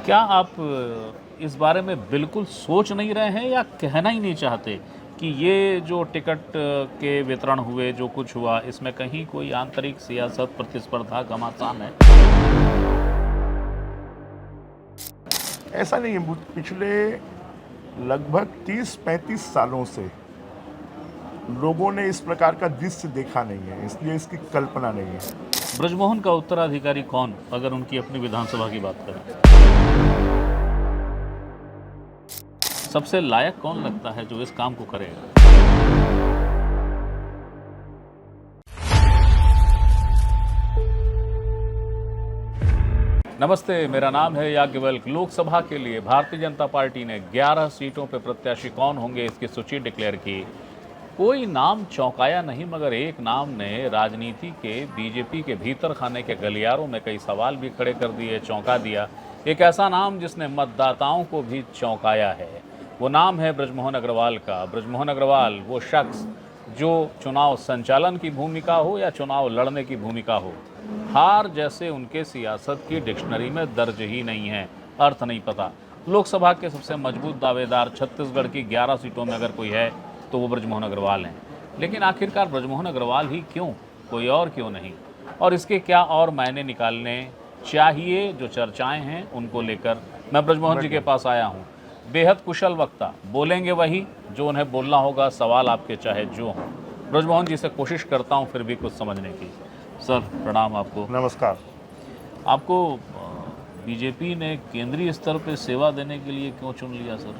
क्या आप इस बारे में बिल्कुल सोच नहीं रहे हैं या कहना ही नहीं चाहते कि ये जो टिकट के वितरण हुए, जो कुछ हुआ, इसमें कहीं कोई आंतरिक सियासत, प्रतिस्पर्धा, घमासान है? ऐसा नहीं है। पिछले लगभग 30-35 सालों से लोगों ने इस प्रकार का दृश्य देखा नहीं है, इसलिए इसकी कल्पना नहीं है। ब्रजमोहन का उत्तराधिकारी कौन, अगर उनकी अपनी विधानसभा की बात करें? सबसे लायक कौन लगता है जो इस काम को करेगा? नमस्ते, मेरा नाम है याज्ञवल्क। लोकसभा के लिए भारतीय जनता पार्टी ने 11 सीटों पर प्रत्याशी कौन होंगे इसकी सूची डिक्लेयर की। कोई नाम चौंकाया नहीं, मगर एक नाम ने राजनीति के, बीजेपी के भीतर खाने के गलियारों में कई सवाल भी खड़े कर दिए, चौंका दिया। एक ऐसा नाम जिसने मतदाताओं को भी चौंकाया है, वो नाम है ब्रजमोहन अग्रवाल का। ब्रजमोहन अग्रवाल वो शख्स जो चुनाव संचालन की भूमिका हो या चुनाव लड़ने की भूमिका हो, हार जैसे उनके सियासत की डिक्शनरी में दर्ज ही नहीं है, अर्थ नहीं पता। लोकसभा के सबसे मजबूत दावेदार छत्तीसगढ़ की 11 सीटों में अगर कोई है तो वो ब्रजमोहन अग्रवाल हैं। लेकिन आखिरकार ब्रजमोहन अग्रवाल ही क्यों, कोई और क्यों नहीं? और इसके क्या और मायने निकालने चाहिए, जो चर्चाएं हैं उनको लेकर मैं ब्रजमोहन जी के पास आया हूं। बेहद कुशल वक्ता, बोलेंगे वही जो उन्हें बोलना होगा, सवाल आपके चाहे जो हों। ब्रजमोहन जी से कोशिश करता हूं फिर भी कुछ समझने की। सर प्रणाम आपको। नमस्कार। आपको बीजेपी ने केंद्रीय स्तर पर सेवा देने के लिए क्यों चुन लिया सर?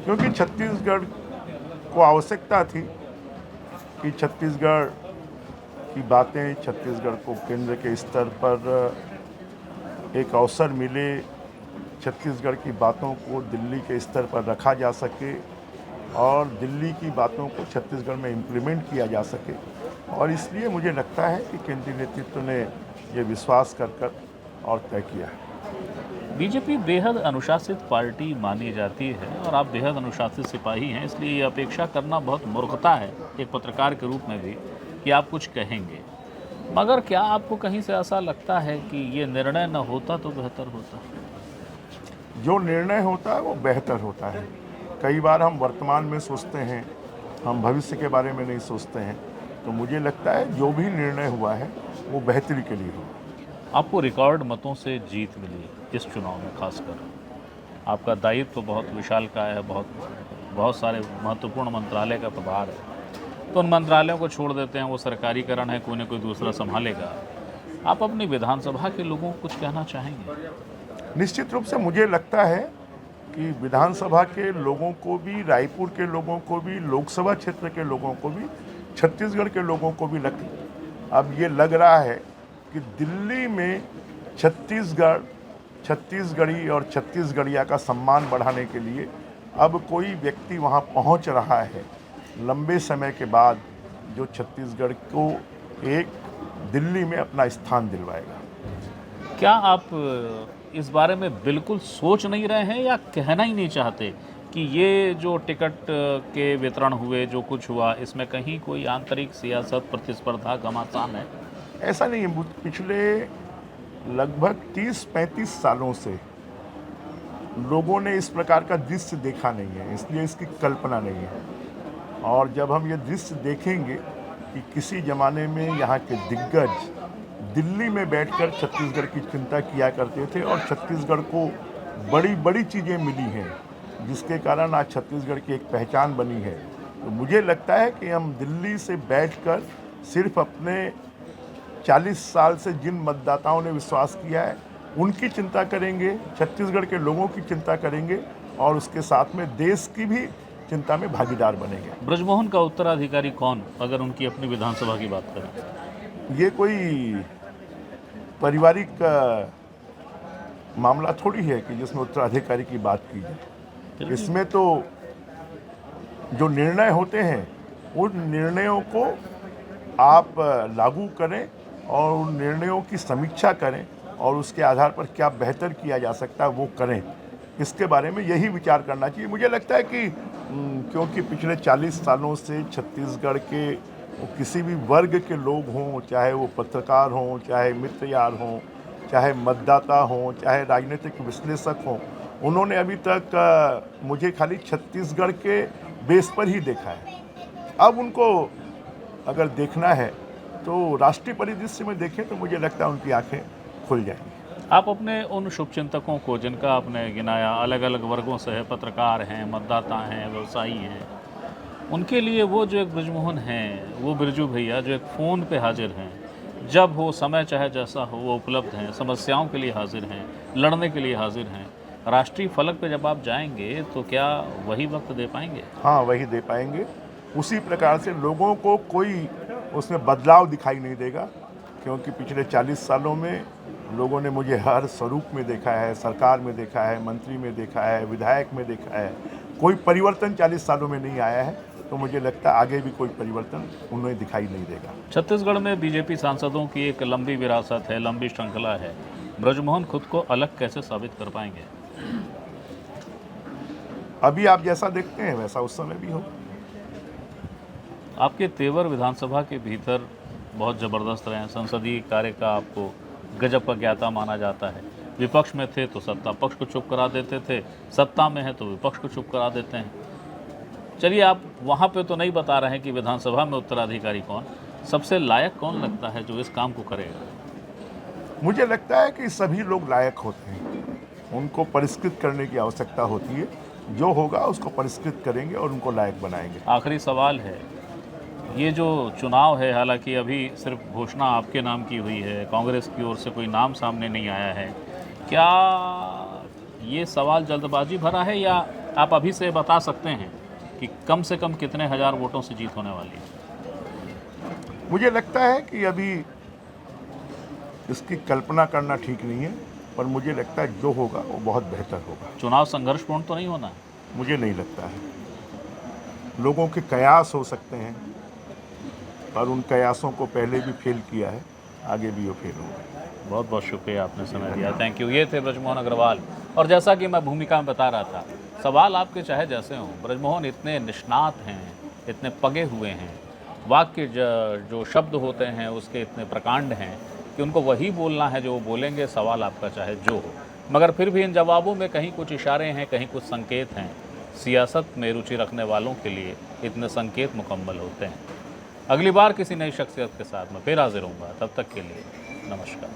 क्योंकि छत्तीसगढ़ को आवश्यकता थी कि छत्तीसगढ़ की बातें, छत्तीसगढ़ को केंद्र के स्तर पर एक अवसर मिले, छत्तीसगढ़ की बातों को दिल्ली के स्तर पर रखा जा सके और दिल्ली की बातों को छत्तीसगढ़ में इम्प्लीमेंट किया जा सके। और इसलिए मुझे लगता है कि केंद्रीय नेतृत्व ने ये विश्वास कर और तय किया है। बीजेपी बेहद अनुशासित पार्टी मानी जाती है और आप बेहद अनुशासित सिपाही हैं, इसलिए ये अपेक्षा करना बहुत मूर्खता है एक पत्रकार के रूप में भी कि आप कुछ कहेंगे। मगर क्या आपको कहीं से ऐसा लगता है कि ये निर्णय न होता तो बेहतर होता? जो निर्णय होता है वो बेहतर होता है। कई बार हम वर्तमान में सोचते हैं, हम भविष्य के बारे में नहीं सोचते हैं। तो मुझे लगता है जो भी निर्णय हुआ है वो बेहतरी के लिए हुआ। आपको रिकॉर्ड मतों से जीत मिली इस चुनाव में, खासकर आपका दायित्व तो बहुत विशाल का है, बहुत सारे महत्वपूर्ण मंत्रालय का प्रभार है। तो उन मंत्रालयों को छोड़ देते हैं, वो सरकारीकरण है, कोई ना कोई दूसरा संभालेगा। आप अपनी विधानसभा के लोगों को कुछ कहना चाहेंगे? निश्चित रूप से मुझे लगता है कि विधानसभा के लोगों को भी, रायपुर के लोगों को भी, लोकसभा क्षेत्र के लोगों को भी, छत्तीसगढ़ के लोगों को भी अब ये लग रहा है कि दिल्ली में छत्तीसगढ़ी और छत्तीसगढ़िया का सम्मान बढ़ाने के लिए अब कोई व्यक्ति वहाँ पहुँच रहा है लंबे समय के बाद, जो छत्तीसगढ़ को एक दिल्ली में अपना स्थान दिलवाएगा। क्या आप इस बारे में बिल्कुल सोच नहीं रहे हैं या कहना ही नहीं चाहते कि ये जो टिकट के वितरण हुए, जो कुछ हुआ, इसमें कहीं कोई आंतरिक सियासत, प्रतिस्पर्धा, घमासान है? ऐसा नहीं है। पिछले लगभग 30-35 सालों से लोगों ने इस प्रकार का दृश्य देखा नहीं है, इसलिए इसकी कल्पना नहीं है। और जब हम ये दृश्य देखेंगे कि किसी ज़माने में यहाँ के दिग्गज दिल्ली में बैठकर छत्तीसगढ़ की चिंता किया करते थे और छत्तीसगढ़ को बड़ी बड़ी चीज़ें मिली हैं, जिसके कारण आज छत्तीसगढ़ की एक पहचान बनी है। तो मुझे लगता है कि हम दिल्ली से बैठकर सिर्फ अपने 40 साल से जिन मतदाताओं ने विश्वास किया है उनकी चिंता करेंगे, छत्तीसगढ़ के लोगों की चिंता करेंगे और उसके साथ में देश की भी चिंता में भागीदार बनेंगे। ब्रजमोहन का उत्तराधिकारी कौन, अगर उनकी अपनी विधानसभा की बात करें? ये कोई पारिवारिक मामला थोड़ी है कि जिसमें उत्तराधिकारी की बात की जाए। इसमें तो जो निर्णय होते हैं उन निर्णयों को आप लागू करें और उन निर्णयों की समीक्षा करें और उसके आधार पर क्या बेहतर किया जा सकता है वो करें। इसके बारे में यही विचार करना चाहिए। मुझे लगता है कि क्योंकि पिछले 40 सालों से छत्तीसगढ़ के किसी भी वर्ग के लोग हों, चाहे वो पत्रकार हों, चाहे मित्र यार हों, चाहे मतदाता हों, चाहे राजनीतिक विश्लेषक हों, उन्होंने अभी तक मुझे खाली छत्तीसगढ़ के बेस पर ही देखा है। अब उनको अगर देखना है तो राष्ट्रीय परिदृश्य में देखें तो मुझे लगता है उनकी आंखें खुल जाएंगी। आप अपने उन शुभचिंतकों को जिनका आपने गिनाया, अलग अलग वर्गों से है, पत्रकार हैं, मतदाता हैं, व्यवसायी हैं, उनके लिए वो जो एक बृजमोहन हैं, वो बिरजू भैया जो एक फ़ोन पे हाजिर हैं, जब हो समय चाहे जैसा हो वो उपलब्ध हैं, समस्याओं के लिए हाजिर हैं, लड़ने के लिए हाजिर हैं, राष्ट्रीय फलक पे जब आप जाएंगे तो क्या वही वक्त दे पाएंगे? हाँ, वही दे पाएंगे। उसी प्रकार से लोगों को कोई उसमें बदलाव दिखाई नहीं देगा, क्योंकि पिछले 40 सालों में लोगों ने मुझे हर स्वरूप में देखा है, सरकार में देखा है, मंत्री में देखा है, विधायक में देखा है। कोई परिवर्तन 40 सालों में नहीं आया है, तो मुझे लगता है आगे भी कोई परिवर्तन उन्हें दिखाई नहीं देगा। छत्तीसगढ़ में बीजेपी सांसदों की एक लंबी विरासत है, लंबी श्रृंखला है। बृजमोहन खुद को अलग कैसे साबित कर पाएंगे? अभी आप जैसा देखते हैं वैसा उस समय भी हो। आपके तेवर विधानसभा के भीतर बहुत ज़बरदस्त रहे हैं। संसदीय कार्य का आपको गजब का ज्ञाता माना जाता है। विपक्ष में थे तो सत्ता पक्ष को चुप करा देते थे, सत्ता में है तो विपक्ष को चुप करा देते हैं। चलिए, आप वहाँ पे तो नहीं बता रहे हैं कि विधानसभा में उत्तराधिकारी कौन, सबसे लायक कौन लगता है जो इस काम को करेगा? मुझे लगता है कि सभी लोग लायक होते हैं, उनको परिष्कृत करने की आवश्यकता होती है। जो होगा उसको परिष्कृत करेंगे और उनको लायक बनाएंगे। आखिरी सवाल है, ये जो चुनाव है, हालांकि अभी सिर्फ घोषणा आपके नाम की हुई है, कांग्रेस की ओर से कोई नाम सामने नहीं आया है, क्या ये सवाल जल्दबाजी भरा है या आप अभी से बता सकते हैं कि कम से कम कितने हजार वोटों से जीत होने वाली है? मुझे लगता है कि अभी इसकी कल्पना करना ठीक नहीं है, पर मुझे लगता है जो होगा वो बहुत बेहतर होगा। चुनाव संघर्षपूर्ण तो नहीं होना? मुझे नहीं लगता है। लोगों के कयास हो सकते हैं, और उन कयासों को पहले भी फेल किया है, आगे भी वो फेल होगा। बहुत बहुत शुक्रिया, आपने समय दिया, थैंक यू। ये थे बृजमोहन अग्रवाल। और जैसा कि मैं भूमिका में बता रहा था, सवाल आपके चाहे जैसे हों, बृजमोहन इतने निष्णात हैं, इतने पगे हुए हैं, वाक्य जो शब्द होते हैं उसके इतने प्रकांड हैं कि उनको वही बोलना है जो वो बोलेंगे, सवाल आपका चाहे जो हो। मगर फिर भी इन जवाबों में कहीं कुछ इशारे हैं, कहीं कुछ संकेत हैं। सियासत में रुचि रखने वालों के लिए इतने संकेत मुकम्मल होते हैं। अगली बार किसी नई शख्सियत के साथ मैं फिर हाजिर होऊंगा। तब तक के लिए नमस्कार।